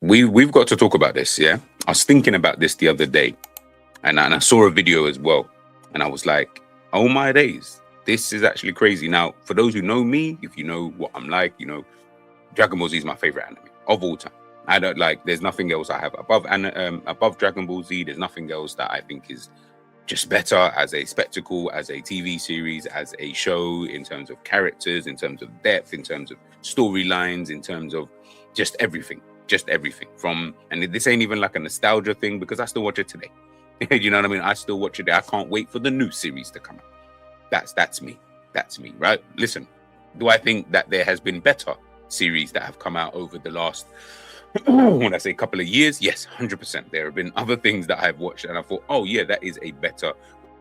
we've got to talk about this. Yeah, I was thinking about this the other day, and I saw a video as well, and I was like, oh my days, this is actually crazy. Now, for those who know me, if you know what I'm like, you know, Dragon Ball Z is my favorite anime of all time. I don't like. There's nothing else I have above Dragon Ball Z. There's nothing else that I think is just better as a spectacle, as a TV series, as a show, in terms of characters, in terms of depth, in terms of storylines, in terms of just everything from, and this ain't even like a nostalgia thing because I still watch it today. You know what I mean? I still watch it. I can't wait for the new series to come out. That's me, right? Listen, do I think that there has been better series that have come out over the last when I say couple of years? Yes, 100%. There have been other things that I've watched and I thought, oh yeah, that is a better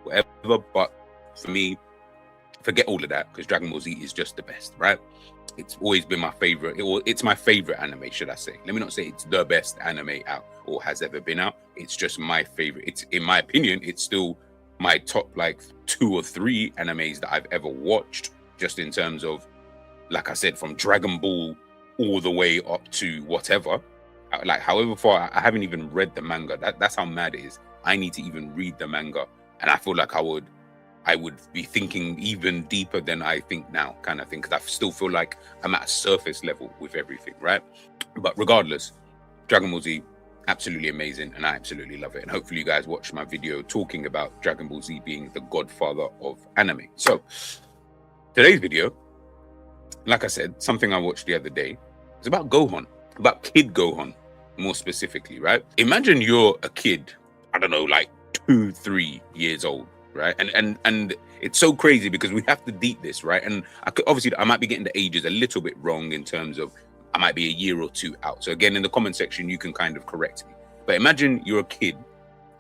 whatever. But for me, forget all of that because Dragon Ball Z is just the best, right? It's always been my favorite. It's my favorite anime, should I say? Let me not say it's the best anime out or has ever been out. It's just my favorite. It's, in my opinion, it's still my top like 2 or 3 animes that I've ever watched, just in terms of, like I said, from Dragon Ball all the way up to whatever. Like, however far, I haven't even read the manga. That's how mad it is. I need to even read the manga. And I feel like I would be thinking even deeper than I think now, kind of thing, because I still feel like I'm at a surface level with everything, right? But regardless, Dragon Ball Z, absolutely amazing, and I absolutely love it. And hopefully you guys watched my video talking about Dragon Ball Z being the godfather of anime. So today's video, like I said, something I watched the other day, it's about Gohan, about Kid Gohan, more specifically, right? Imagine you're a kid, I don't know, like 2-3 years old, right? And it's so crazy because we have to deep this, right? And obviously I might be getting the ages a little bit wrong in terms of I might be a year or 2 out. So again, in the comment section, you can kind of correct me. But imagine you're a kid,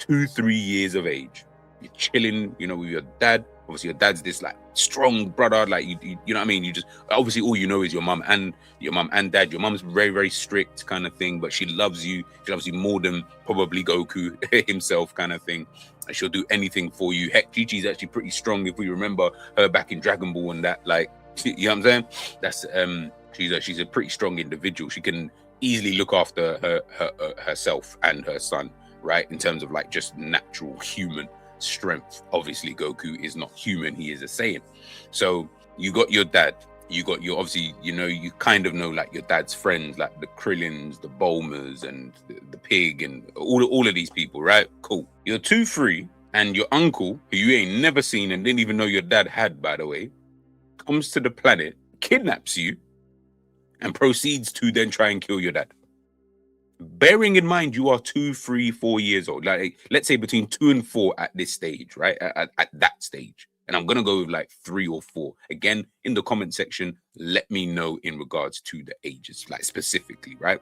2-3 years of age, you're chilling, you know, with your dad. Obviously your dad's this like strong brother, like you know what I mean? You just, obviously all you know is your mum and dad. Your mum's very, very strict kind of thing, but she loves you. She loves you more than probably Goku himself, kind of thing. And she'll do anything for you. Heck, Chi-Chi's actually pretty strong if we remember her back in Dragon Ball and that, like, you know what I'm saying? That's she's a pretty strong individual. She can easily look after herself and her son, right? In terms of like just natural human strength. Obviously Goku is not human, he is a Saiyan. So you got your dad, you got your, obviously, you know, you kind of know like your dad's friends, like the Krillins, the Bulmas, and the pig, and all of these people, right? Cool. You're 2-3, and your uncle, who you ain't never seen and didn't even know your dad had, by the way, comes to the planet, kidnaps you, and proceeds to then try and kill your dad. Bearing in mind you are 2, 3, 4 years old, like let's say between 2 and 4 at this stage, right? At that stage. And I'm gonna go with like 3 or 4. Again, in the comment section, let me know in regards to the ages, like specifically, right?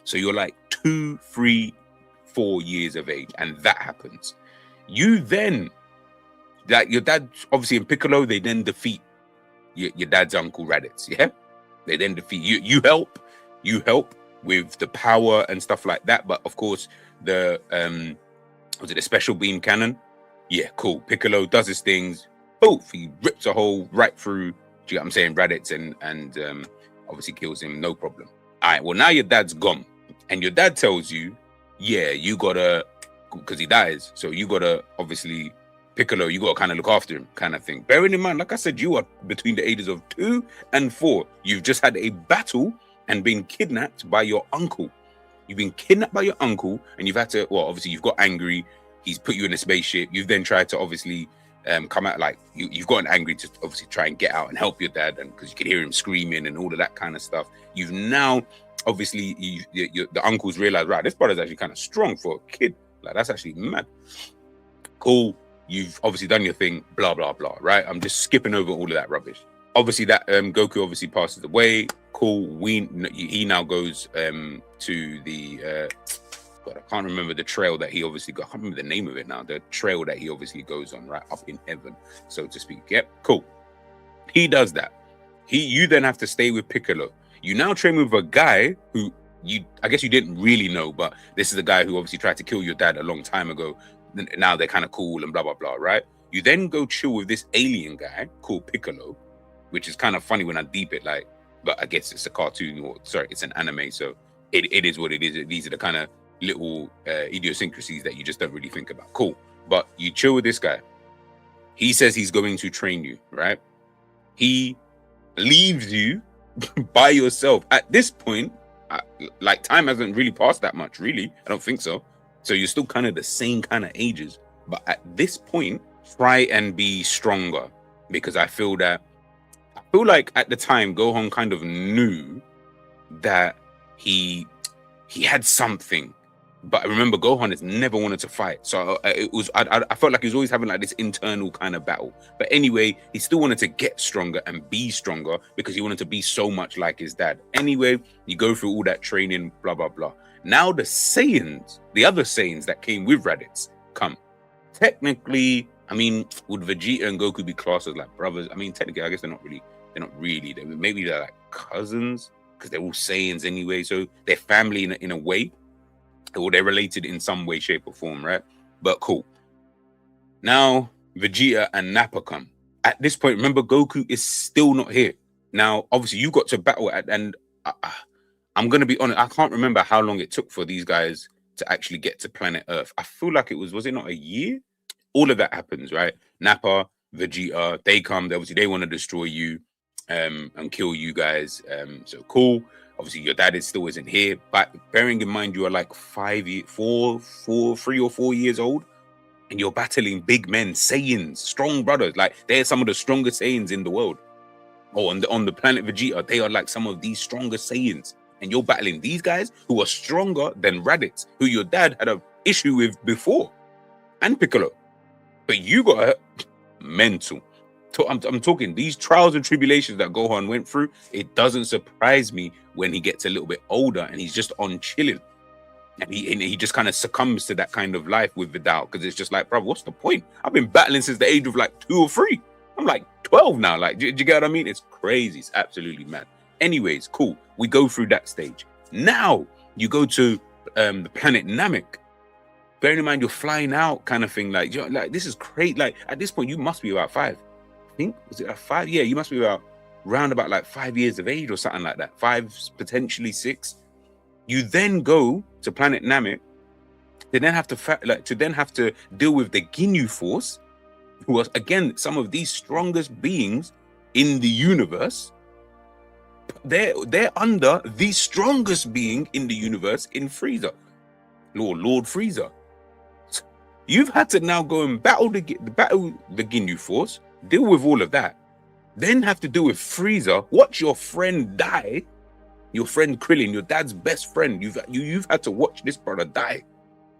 So you're like 2, 3, 4 years of age, and that happens. You then, like your dad, obviously in Piccolo, they then defeat your dad's uncle Raditz, yeah? They then defeat you. You help with the power and stuff like that, but of course the was it a special beam cannon? Yeah, cool. Piccolo does his things, poof, he rips a hole right through, do you know what I'm saying, Raditz, and obviously kills him, no problem. All right, well now your dad's gone, and your dad tells you, yeah, you gotta, because he dies, so you gotta, obviously Piccolo, you gotta kind of look after him, kind of thing. Bearing in mind, like I said, you are between the ages of 2 and 4. You've just had a battle and been kidnapped by your uncle. You've been kidnapped by your uncle, and you've had to, well, obviously you've got angry. He's put you in a spaceship. You've then tried to obviously come out, like you've gotten angry to obviously try and get out and help your dad, and because you could hear him screaming and all of that kind of stuff. You've now obviously the uncles realized, right, this brother's actually kind of strong for a kid. Like that's actually mad. Cool. You've obviously done your thing. Blah blah blah. Right. I'm just skipping over all of that rubbish. Obviously that Goku obviously passes away. Cool. He now goes to the God, I can't remember the trail that he obviously got. I can't remember the name of it now. The trail that he obviously goes on, right up in heaven, so to speak. Yep. Cool. He does that. You then have to stay with Piccolo. You now train with a guy who I guess you didn't really know, but this is a guy who obviously tried to kill your dad a long time ago. Now they're kind of cool and blah blah blah, right? You then go chill with this alien guy called Piccolo, which is kind of funny when I deep it, like, but I guess it's a cartoon, or sorry, it's an anime, so it is what it is. These are the kind of little idiosyncrasies that you just don't really think about. Cool. But you chill with this guy. He says he's going to train you, right? He leaves you by yourself. At this point, like, time hasn't really passed that much, really. I don't think so. So you're still kind of the same kind of ages. But at this point, try and be stronger, because I feel like at the time Gohan kind of knew that he had something. But I remember Gohan has never wanted to fight, so I felt like he was always having like this internal kind of battle. But anyway, he still wanted to get stronger and be stronger because he wanted to be so much like his dad. Anyway, you go through all that training, blah blah blah. Now the Saiyans, the other Saiyans that came with Raditz, come. Technically, I mean, would Vegeta and Goku be classed as like brothers? I mean, technically, I guess they're not really. Maybe they're like cousins, because they're all Saiyans anyway. So they're family in a way. Or they're related in some way, shape, or form, right? But cool. Now, Vegeta and Nappa come. At this point, remember, Goku is still not here. Now, obviously, you got to battle and I'm going to be honest, I can't remember how long it took for these guys to actually get to planet Earth. I feel like was it not a year? All of that happens, right? Nappa, Vegeta, they come. Obviously, they want to destroy you and kill you guys. So cool. Obviously, your dad still isn't here, but bearing in mind you are like 3 or 4 years old, and you're battling big men, Saiyans, strong brothers. Like, they're some of the strongest Saiyans in the world. Oh, on the planet Vegeta, they are like some of these strongest Saiyans, and you're battling these guys who are stronger than Raditz, who your dad had an issue with before, and Piccolo. But you got mental. I'm talking these trials and tribulations that Gohan went through. It doesn't surprise me when he gets a little bit older and he's just on chilling, and he just kind of succumbs to that kind of life with Vidal, because it's just like, bro, what's the point? I've been battling since the age of like 2 or 3. I'm like 12 now. Like, do you get what I mean? It's crazy. It's absolutely mad. Anyways, cool. We go through that stage. Now you go to the planet Namek. Bearing in mind you're flying out, kind of thing. Like, this is crazy. Like, at this point, you must be about 5. Think, was it 5? Yeah, you must be round about like 5 years of age or something like that. 5, potentially 6. You then go to planet Namek to then have to deal with the Ginyu Force, who are again some of the strongest beings in the universe. They're under the strongest being in the universe, in Frieza, Lord Frieza. You've had to now go and battle the Ginyu Force, deal with all of that, then have to deal with Frieza, watch your friend die, your friend Krillin, your dad's best friend. You've had to watch this brother die.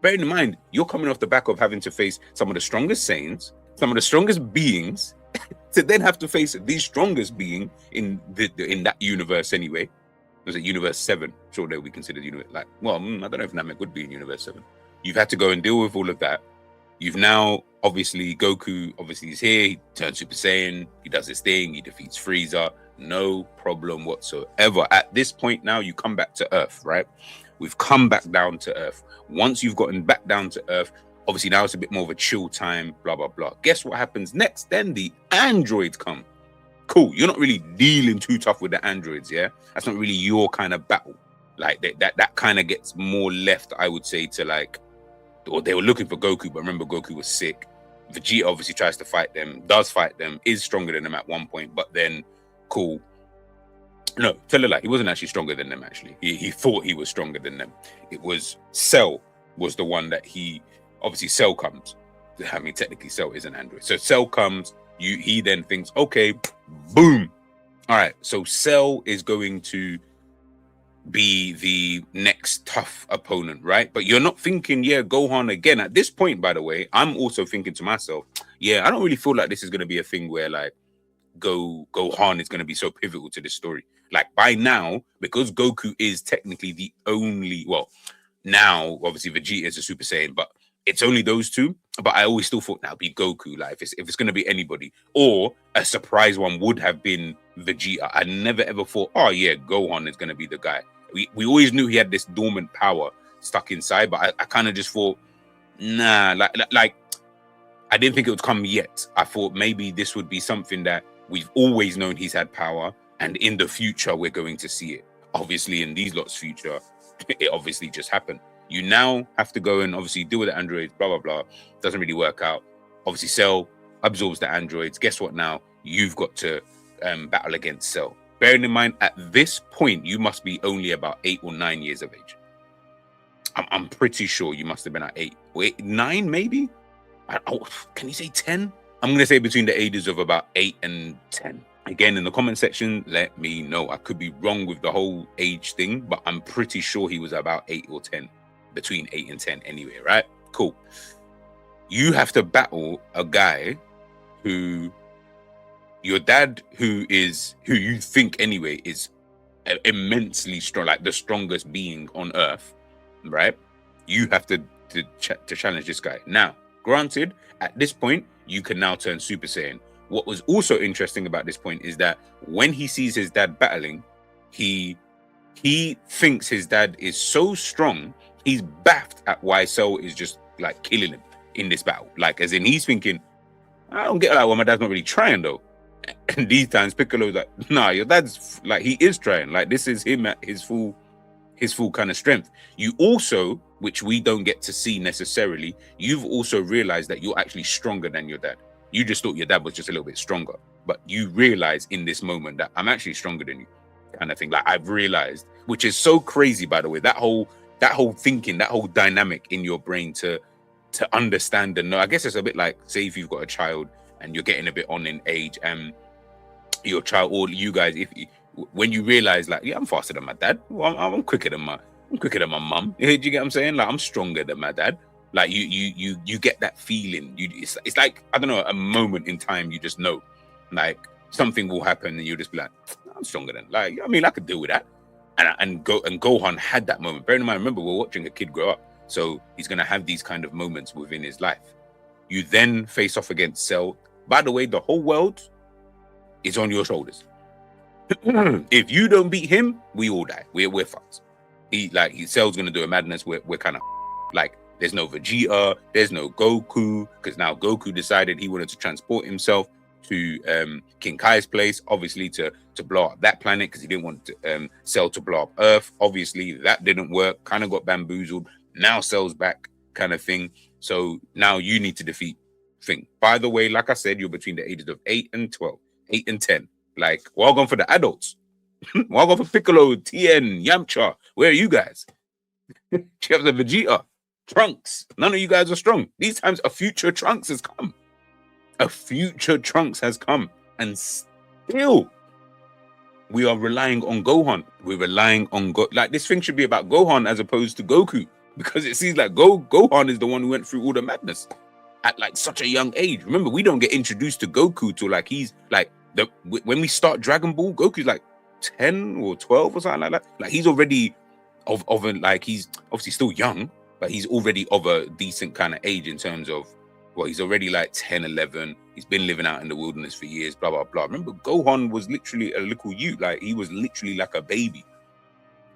Bearing in mind, you're coming off the back of having to face some of the strongest Saiyans, some of the strongest beings, to then have to face the strongest being in that universe anyway. Was it Universe 7? Sure, they'll be considered universe. Like, well, I don't know if Namek would be in Universe 7. You've had to go and deal with all of that. You've now, obviously, Goku, obviously, is here. He turns Super Saiyan. He does his thing. He defeats Frieza. No problem whatsoever. At this point now, you come back to Earth, right? We've come back down to Earth. Once you've gotten back down to Earth, obviously now it's a bit more of a chill time, blah, blah, blah. Guess what happens next? Then the androids come. Cool. You're not really dealing too tough with the androids, yeah? That's not really your kind of battle. Like, that kind of gets more left, I would say, to like, or they were looking for Goku, but remember Goku was sick. Vegeta obviously tries to fight them, does fight them, is stronger than them at one point, but then, cool. No, tell a lie, he wasn't actually stronger than them, actually. He thought he was stronger than them. It was Cell was the one that obviously Cell comes. I mean, technically Cell is an android. So Cell comes, he then thinks, okay, boom. All right, so Cell is going to be the next tough opponent, right? But you're not thinking, yeah, Gohan again. At this point, by the way, I'm also thinking to myself, yeah, I don't really feel like this is going to be a thing where like Gohan is going to be so pivotal to this story. Like, by now, because Goku is technically the only, well, now obviously Vegeta is a Super Saiyan, but it's only those two. But I always still thought that would be Goku. Like, if it's going to be anybody, or a surprise one would have been Vegeta. I never ever thought, oh yeah, Gohan is going to be the guy. We always knew he had this dormant power stuck inside, but I kind of just thought, nah, like I didn't think it would come yet. I thought maybe this would be something that we've always known he's had power, and in the future we're going to see it. Obviously, in these lots' future, it obviously just happened. You now have to go and obviously deal with the androids, blah, blah, blah. Doesn't really work out. Obviously, Cell absorbs the androids. Guess what now? You've got to battle against Cell. Bearing in mind, at this point, you must be only about 8 or 9 years of age. I'm pretty sure you must have been at 8 or 9, maybe? Can you say 10? I'm going to say between the ages of about 8 and 10. Again, in the comment section, let me know. I could be wrong with the whole age thing, but I'm pretty sure he was about 8 or 10. Between 8 and 10 anyway, right? Cool. You have to battle a guy who... your dad, who you think anyway is immensely strong, like the strongest being on Earth, right? You have to challenge this guy. Now, granted, at this point, you can now turn Super Saiyan. What was also interesting about this point is that when he sees his dad battling, he thinks his dad is so strong, he's baffed at why Cell is just like killing him in this battle. Like, as in, he's thinking, I don't get like, well, my dad's not really trying though. And these times Piccolo's like, nah, your dad's like, he is trying. Like, this is him at his full kind of strength. You also, which we don't get to see necessarily, you've also realized that you're actually stronger than your dad. You just thought your dad was just a little bit stronger, but you realize in this moment that I'm actually stronger than you, kind of thing. Like, I've realized, which is so crazy, by the way, that whole thinking, that whole dynamic in your brain to understand and know. I guess it's a bit like, say if you've got a child and you're getting a bit on in age, and your child, or you guys, when you realize, like, yeah, I'm faster than my dad, well, I'm quicker than my mum. Do you get what I'm saying? Like, I'm stronger than my dad. Like, you get that feeling. It's like, I don't know, a moment in time. You just know, like, something will happen, and you'll just be like, I'm stronger than. Like, I mean, I could deal with that. And Gohan had that moment. Bear in mind, remember, we're watching a kid grow up, so he's gonna have these kind of moments within his life. You then face off against Cell. By the way, the whole world is on your shoulders. If you don't beat him, we all die. We're fucked. Cell's gonna do a madness. We're kind of like, there's no Vegeta, there's no Goku, because now Goku decided he wanted to transport himself to King Kai's place, obviously to blow up that planet, because he didn't want Cell to blow up Earth. Obviously, that didn't work. Kind of got bamboozled. Now Cell's back, kind of thing. So now you need to defeat Thing. By the way, like I said, you're between the ages of 8 and 12, 8 and 10. Like, well gone for the adults. Well gone for Piccolo, Tien, Yamcha. Where are you guys? You have the Vegeta, Trunks. None of you guys are strong. These times, a future Trunks has come. A future Trunks has come. And still, we are relying on Gohan. We're relying on like, this thing should be about Gohan as opposed to Goku, because it seems like Gohan is the one who went through all the madness at like such a young age. Remember, we don't get introduced to Goku till like he's like when we start Dragon Ball, Goku's like 10 or 12 or something like that. Like, he's already of like, he's obviously still young, but he's already of a decent kind of age in terms of, well, he's already like 10, 11. He's been living out in the wilderness for years, blah, blah, blah. Remember, Gohan was literally a little youth. Like, he was literally like a baby.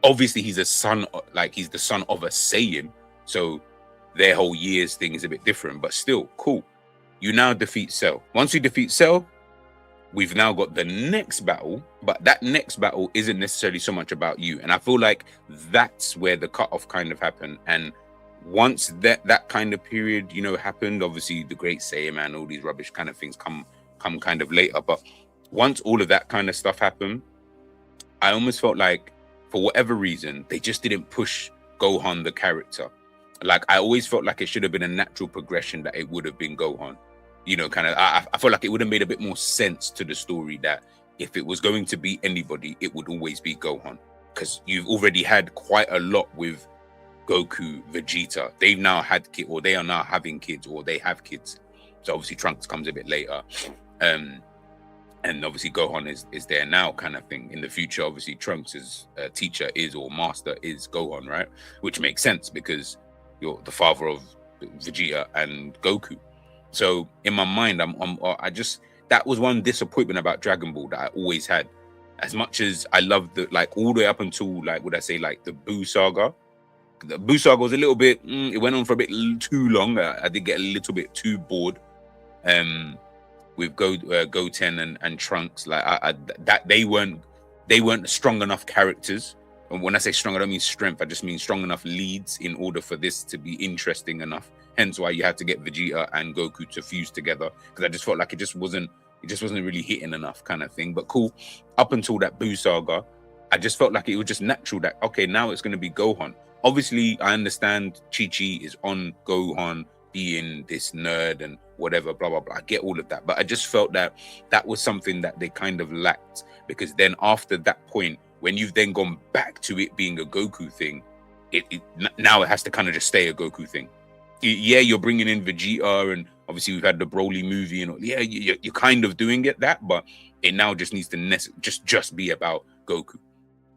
Obviously, he's a son, like, he's the son of a Saiyan. So their whole years thing is a bit different, but still, cool. You now defeat Cell. Once you defeat Cell, we've now got the next battle, but that next battle isn't necessarily so much about you. And I feel like that's where the cutoff kind of happened. And once that kind of period, you know, happened, obviously the Great Saiyaman, all these rubbish kind of things come kind of later. But once all of that kind of stuff happened, I almost felt like, for whatever reason, they just didn't push Gohan, the character. Like, I always felt like it should have been a natural progression that it would have been Gohan. You know, kind of, I feel like it would have made a bit more sense to the story that if it was going to be anybody, it would always be Gohan. Because you've already had quite a lot with Goku, Vegeta. They've now had kids, or they are now having kids, or they have kids. So obviously Trunks comes a bit later. And obviously Gohan is there now, kind of thing. In the future, obviously Trunks' teacher is, or master is, Gohan, right? Which makes sense because you're the father of Vegeta and Goku. So in my mind, I just, that was one disappointment about Dragon Ball that I always had. As much as I loved the, like, all the way up until, like, would I say, like, the Buu Saga. The Buu Saga was a little bit, it went on for a bit too long. I did get a little bit too bored. With Goten and Trunks, like that they weren't strong enough characters. And when I say strong, I don't mean strength. I just mean strong enough leads in order for this to be interesting enough. Hence why you had to get Vegeta and Goku to fuse together, because I just felt like it just wasn't really hitting enough, kind of thing. But cool. Up until that Buu saga, I just felt like it was just natural that, okay, now it's going to be Gohan. Obviously, I understand Chi-Chi is on Gohan being this nerd and whatever, blah, blah, blah. I get all of that. But I just felt that that was something that they kind of lacked, because then after that point, when you've then gone back to it being a Goku thing, now it has to kind of just stay a Goku thing. Yeah, you're bringing in Vegeta, and obviously we've had the Broly movie, and yeah, you're kind of doing that, but it now just needs to just be about Goku.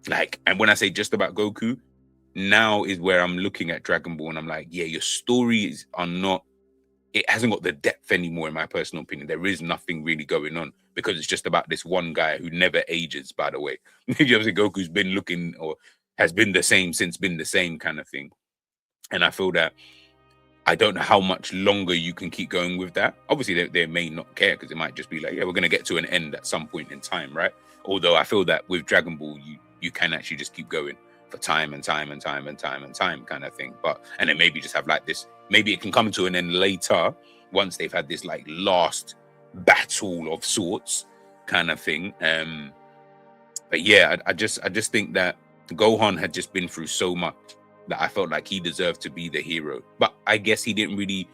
Like, and when I say just about Goku, now is where I'm looking at Dragon Ball and I'm like, yeah, your stories are not, it hasn't got the depth anymore, in my personal opinion. There is nothing really going on, because it's just about this one guy who never ages, by the way. You know, Goku's been looking, or has been the same since been the same, kind of thing. And I feel that I don't know how much longer you can keep going with that. Obviously, they may not care, because it might just be like, yeah, we're going to get to an end at some point in time, right? Although I feel that with Dragon Ball, you can actually just keep going for time and time and time and time and time, kind of thing. But, and then maybe just have like this, maybe it can come to an end later, once they've had this like last battle of sorts, kind of thing. But yeah, I just think that Gohan had just been through so much that I felt like he deserved to be the hero. But I guess he didn't really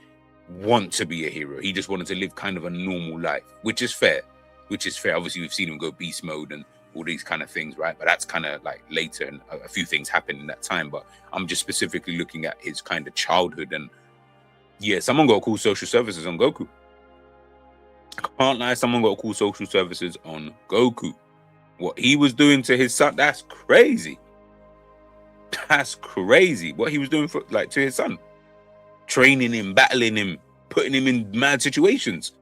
want to be a hero. He just wanted to live kind of a normal life, which is fair. Obviously, we've seen him go beast mode and all these kind of things, right? But that's kind of like later, and a few things happened in that time. But I'm just specifically looking at his kind of childhood. And yeah, someone got to call social services on Goku. I can't lie, someone got to call social services on Goku. What he was doing to his son, that's crazy. That's crazy. What he was doing for, like, to his son. Training him, battling him, putting him in mad situations.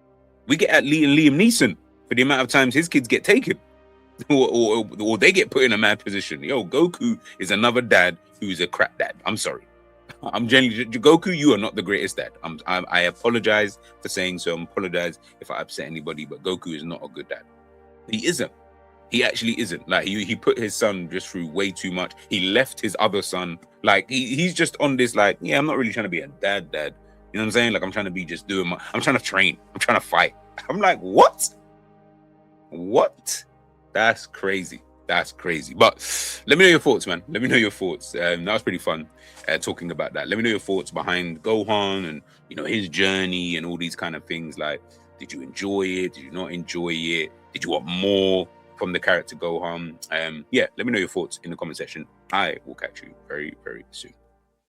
We get at Liam Neeson for the amount of times his kids get taken. Or they get put in a mad position. Yo, Goku is another dad who's a crap dad. I'm sorry. I'm genuinely, Goku, you are not the greatest dad. I apologize for saying so. I apologize if I upset anybody, but Goku is not a good dad. He isn't. He actually isn't. Like, he put his son just through way too much. He left his other son. Like, he's just on this, like, yeah, I'm not really trying to be a dad. You know what I'm saying? Like, I'm trying to be just I'm trying to train. I'm trying to fight. I'm like, what? That's crazy. That's crazy. But let me know your thoughts, man. Let me know your thoughts. That was pretty fun talking about that. Let me know your thoughts behind Gohan and, you know, his journey and all these kind of things. Like, did you enjoy it? Did you not enjoy it? Did you want more from the character Gohan? Yeah, let me know your thoughts in the comment section. I will catch you very, very soon.